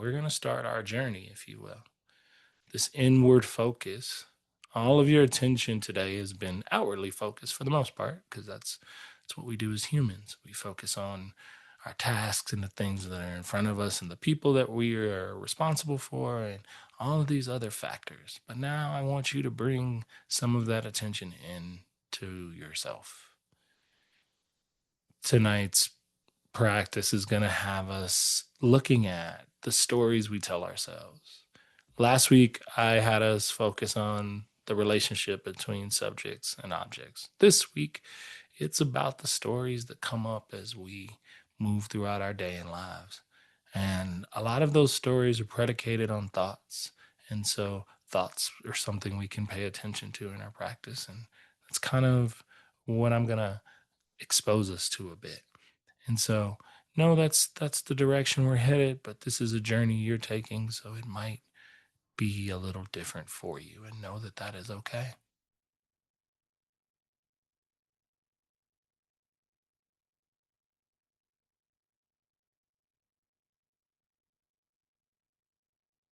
we're going to start our journey, if you will. This inward focus. All of your attention today has been outwardly focused for the most part, because that's what we do as humans. We focus on our tasks and the things that are in front of us and the people that we are responsible for and all of these other factors. But now I want you to bring some of that attention in to yourself. Tonight's practice is going to have us looking at the stories we tell ourselves. Last week, I had us focus on the relationship between subjects and objects. This week, it's about the stories that come up as we move throughout our day and lives. And a lot of those stories are predicated on thoughts. And so, thoughts are something we can pay attention to in our practice. And that's kind of what I'm going to expose us to a bit. And so, no, that's the direction we're headed, but this is a journey you're taking, so it might be a little different for you, and know that that is okay.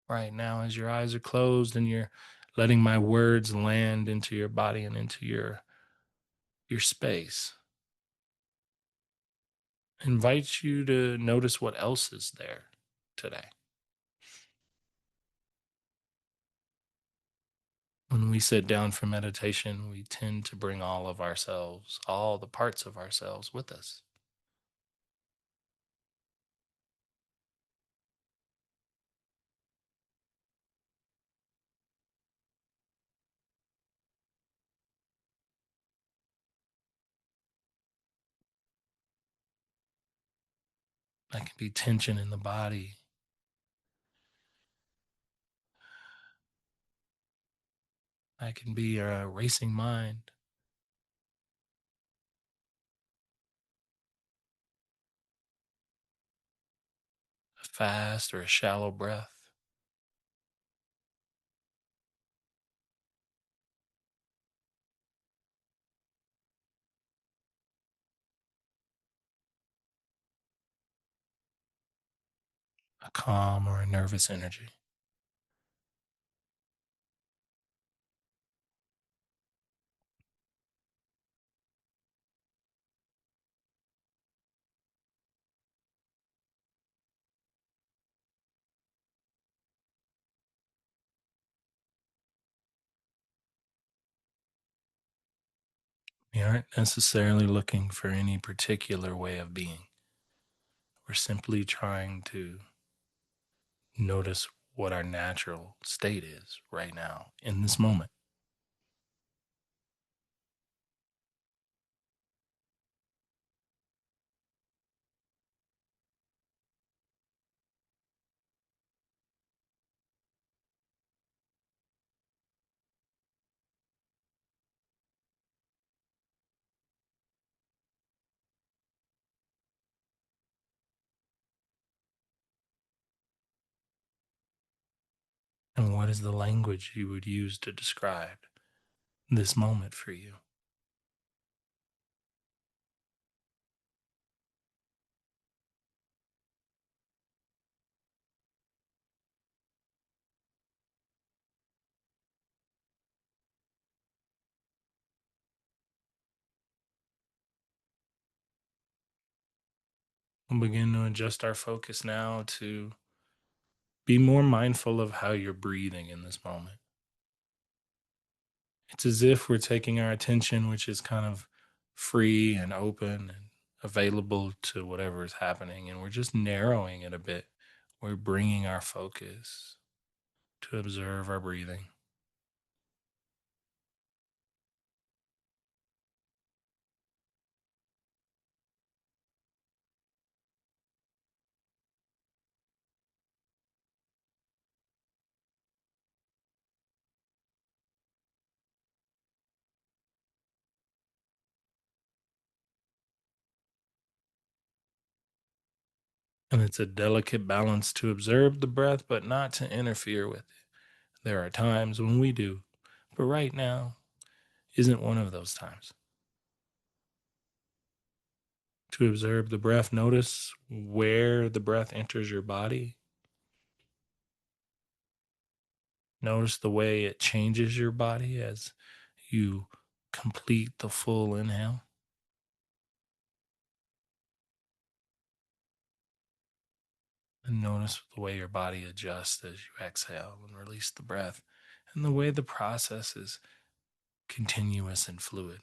Right now, as your eyes are closed and you're letting my words land into your body and into your space, invite you to notice what else is there today. When we sit down for meditation, we tend to bring all of ourselves, all the parts of ourselves with us. That can be tension in the body. That can be a racing mind, a fast or a shallow breath, a calm or a nervous energy. We aren't necessarily looking for any particular way of being. We're simply trying to notice what our natural state is right now in this moment. And what is the language you would use to describe this moment for you? We'll begin to adjust our focus now to be more mindful of how you're breathing in this moment. It's as if we're taking our attention, which is kind of free and open and available to whatever is happening, and we're just narrowing it a bit. We're bringing our focus to observe our breathing. And it's a delicate balance to observe the breath, but not to interfere with it. There are times when we do, but right now isn't one of those times. To observe the breath, notice where the breath enters your body, Notice the way it changes your body as you complete the full inhale. And notice the way your body adjusts as you exhale and release the breath, and the way the process is continuous and fluid.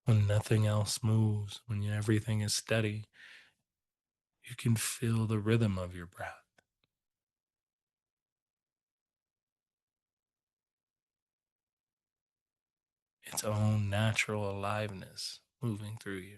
When nothing else moves, when everything is steady, you can feel the rhythm of your breath, its own natural aliveness moving through you.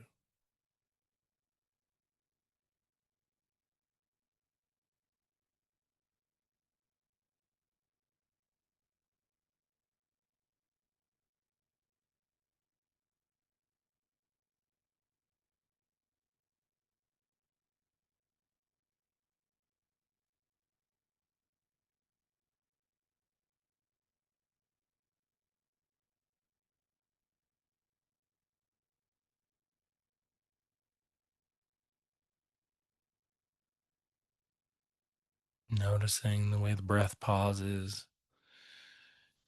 Noticing the way the breath pauses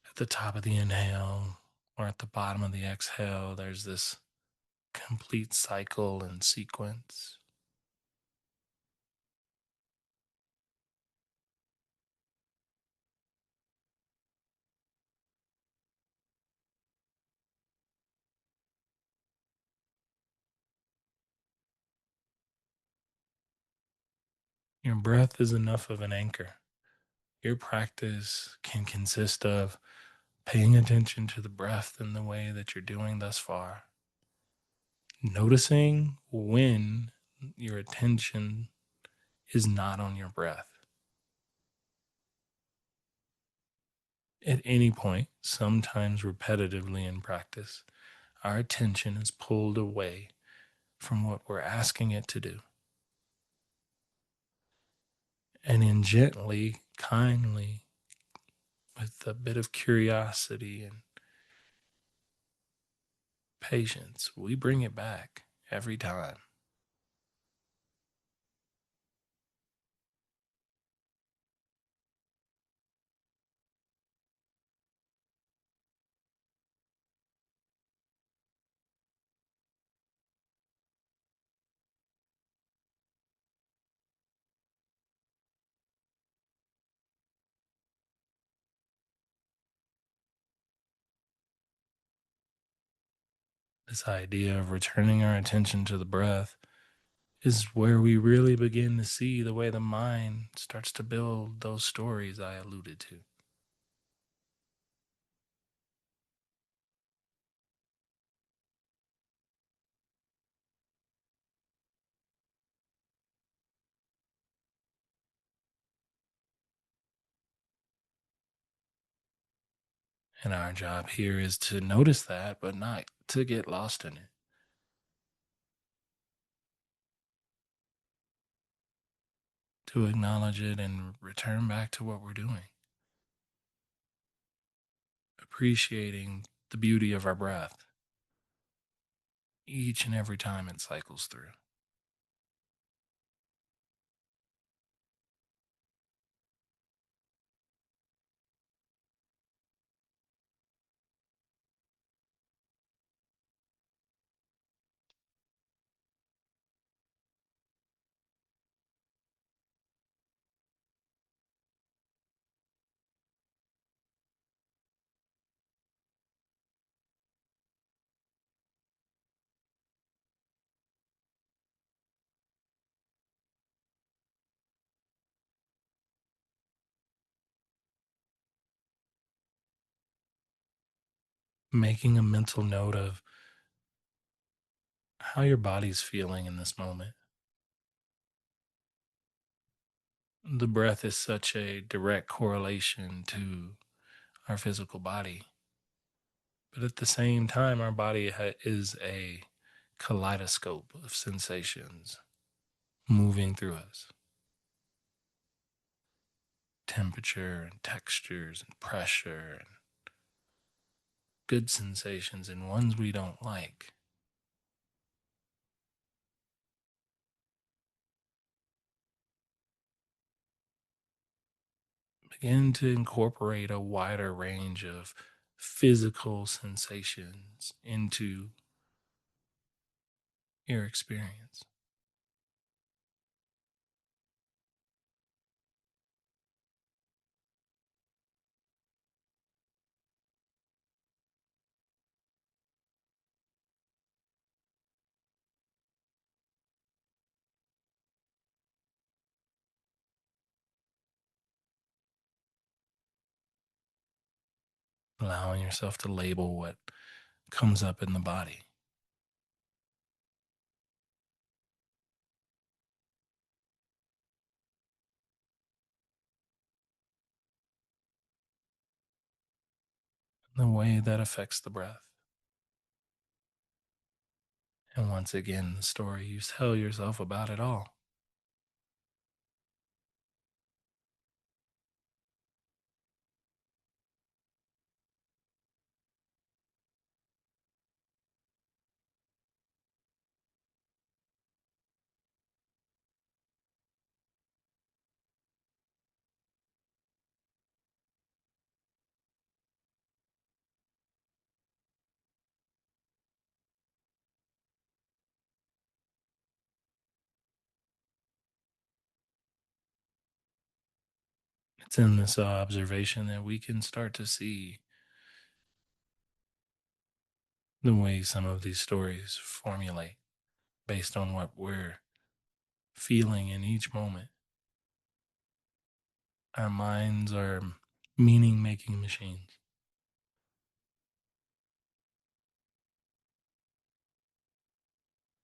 at the top of the inhale or at the bottom of the exhale. There's this complete cycle and sequence. Your breath is enough of an anchor. Your practice can consist of paying attention to the breath in the way that you're doing thus far, noticing when your attention is not on your breath. At any point, sometimes repetitively in practice, our attention is pulled away from what we're asking it to do. And in gently, kindly, with a bit of curiosity and patience, we bring it back every time. This idea of returning our attention to the breath is where we really begin to see the way the mind starts to build those stories I alluded to. And our job here is to notice that, but not to get lost in it, to acknowledge it and return back to what we're doing, appreciating the beauty of our breath each and every time it cycles through. Making a mental note of how your body's feeling in this moment. The breath is such a direct correlation to our physical body, but at the same time, our body is a kaleidoscope of sensations moving through us. temperature and textures and pressure and good sensations and ones we don't like. Begin to incorporate a wider range of physical sensations into your experience. Allowing yourself to label what comes up in the body. The way that affects the breath. And once again, the story you tell yourself about it all. It's in this observation that we can start to see the way some of these stories formulate based on what we're feeling in each moment. Our minds are meaning making machines,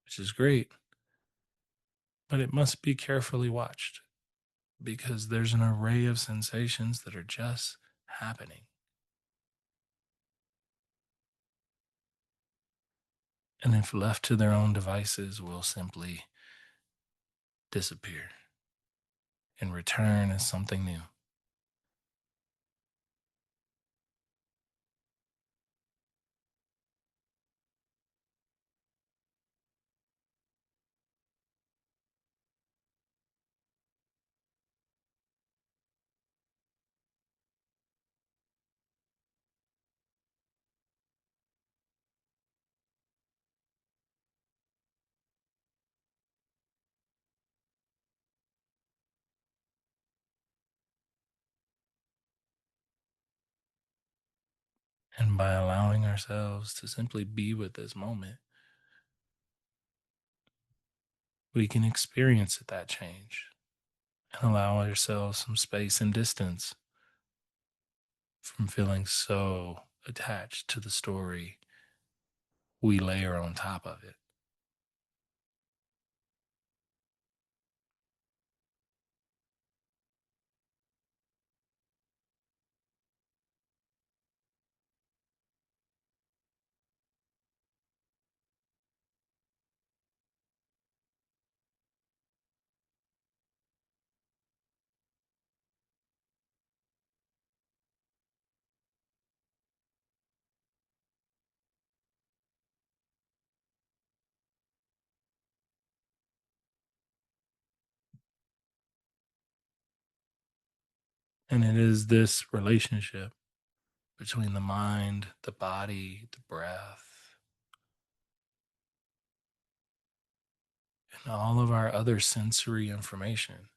which is great, but it must be carefully watched because there's an array of sensations that are just happening. And if left to their own devices, will simply disappear and return as something new. And by allowing ourselves to simply be with this moment, we can experience that change and allow ourselves some space and distance from feeling so attached to the story we layer on top of it. And it is this relationship between the mind, the body, the breath, and all of our other sensory information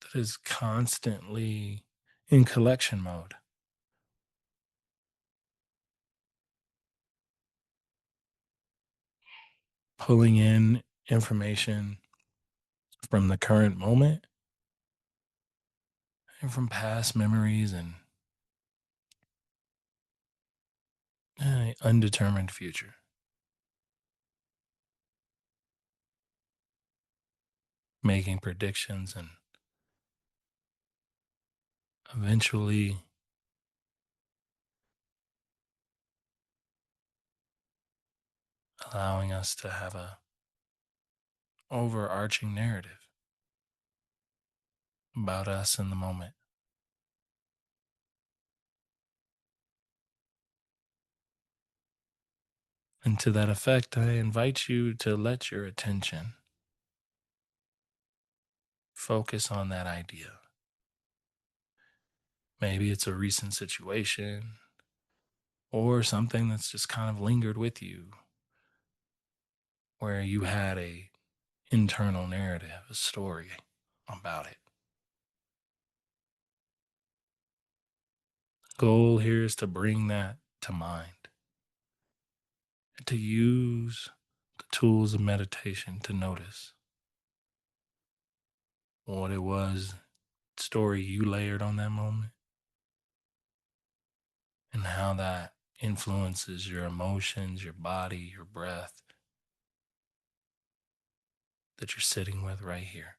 that is constantly in collection mode, pulling in information from the current moment and from past memories and an undetermined future, making predictions and eventually allowing us to have a overarching narrative. about us in the moment. And to that effect, I invite you to let your attention focus on that idea. Maybe it's a recent situation or something that's just kind of lingered with you where you had a internal narrative, a story about it. Goal here is to bring that to mind, to use the tools of meditation to notice what it was, story you layered on that moment, and how that influences your emotions, your body, your breath that you're sitting with right here.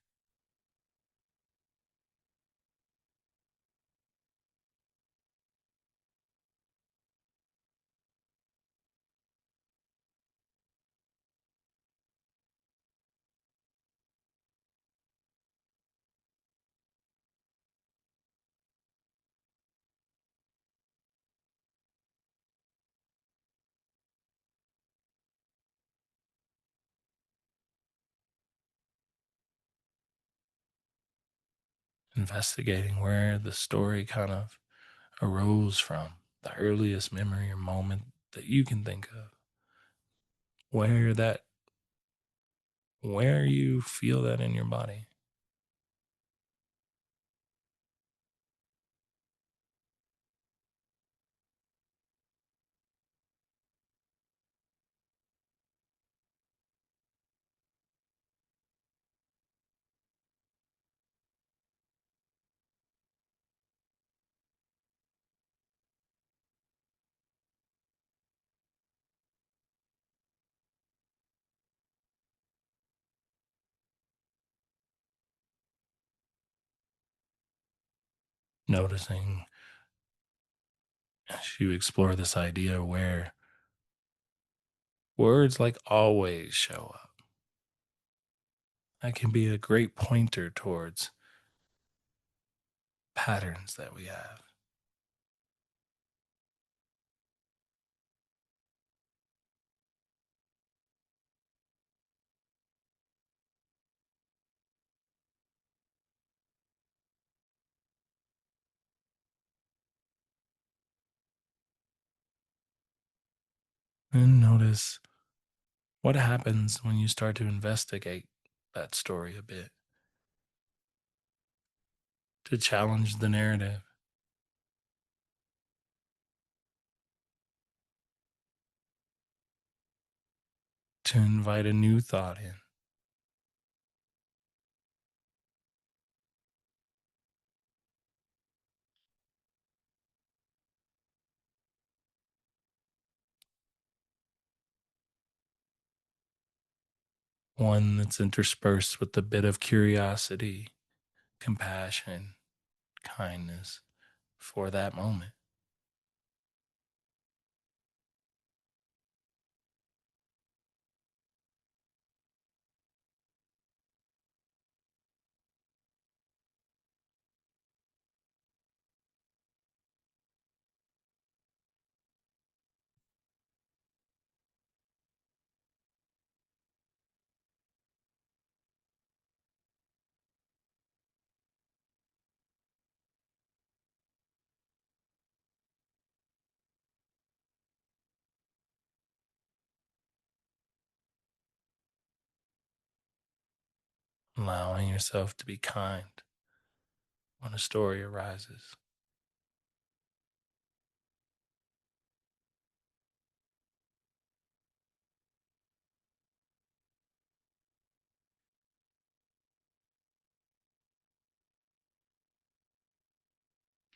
Investigating where the story kind of arose from, the earliest memory or moment that you can think of, where that, where you feel that in your body. Noticing as you explore this idea where words like always show up. That can be a great pointer towards patterns that we have. And notice what happens when you start to investigate that story a bit, to challenge the narrative, to invite a new thought in, one that's interspersed with a bit of curiosity, compassion, kindness for that moment. Allowing yourself to be kind when a story arises.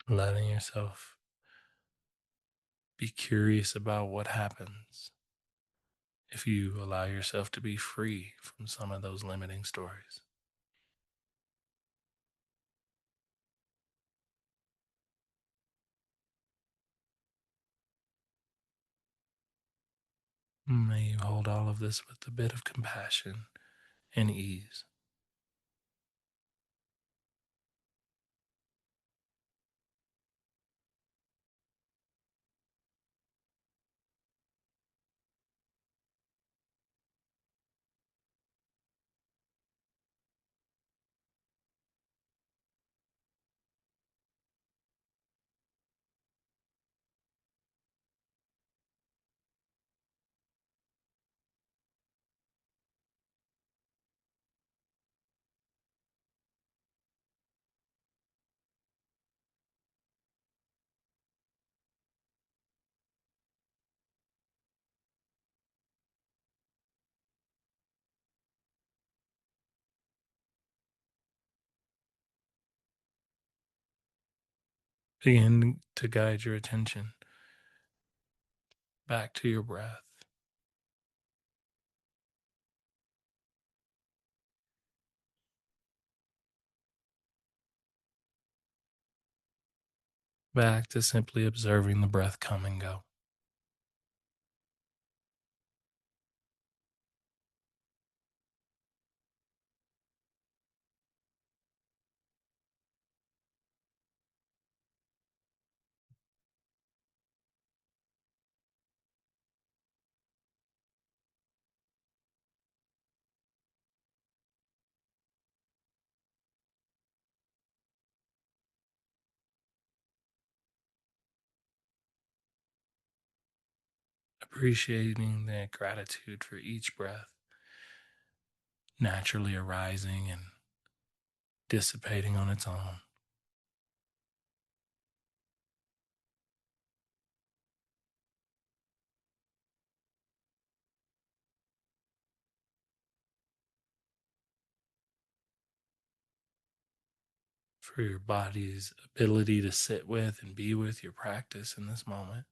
Letting yourself be curious about what happens if you allow yourself to be free from some of those limiting stories. May you hold all of this with a bit of compassion and ease. Begin to guide your attention back to your breath, back to simply observing the breath come and go. Appreciating that gratitude for each breath naturally arising and dissipating on its own. For your body's ability to sit with and be with your practice in this moment.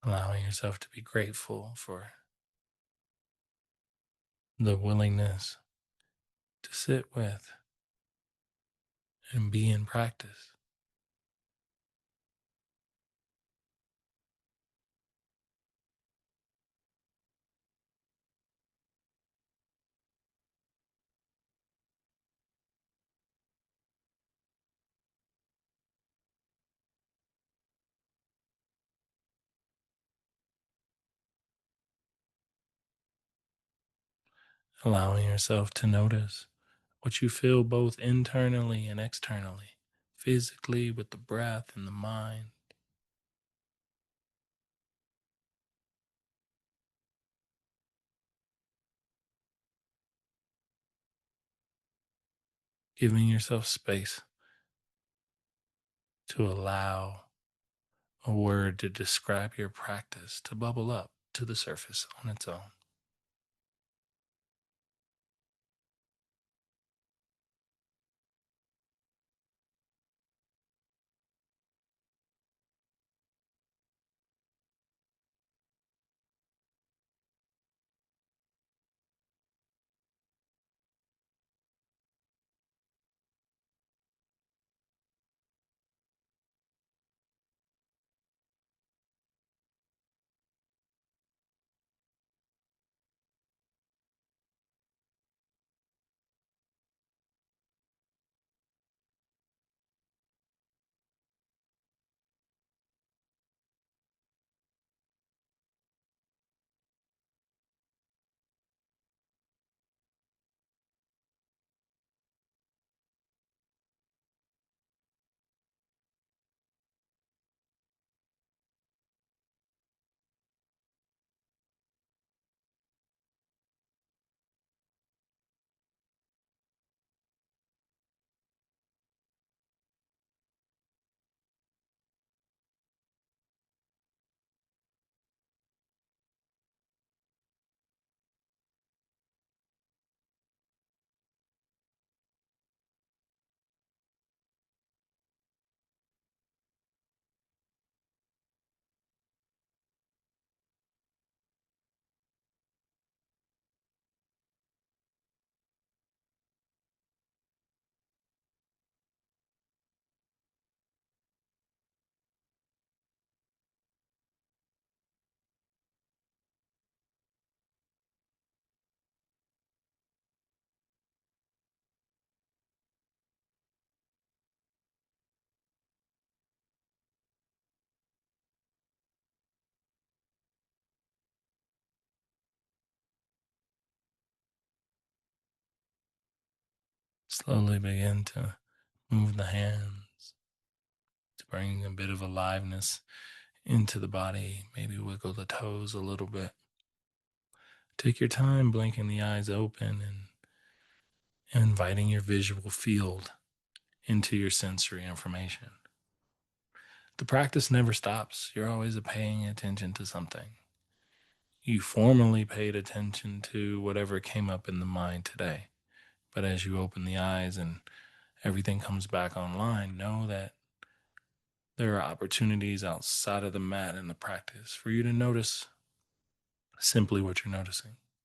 Allowing yourself to be grateful for the willingness to sit with and be in practice. Allowing yourself to notice what you feel both internally and externally, physically with the breath and the mind, giving yourself space to allow a word to describe your practice to bubble up to the surface on its own. Slowly begin to move the hands to bring a bit of aliveness into the body. Maybe wiggle the toes a little bit. Take your time blinking the eyes open and inviting your visual field into your sensory information. The practice never stops. You're always paying attention to something. You formally paid attention to whatever came up in the mind today. But as you open the eyes and everything comes back online, know that there are opportunities outside of the mat and the practice for you to notice simply what you're noticing.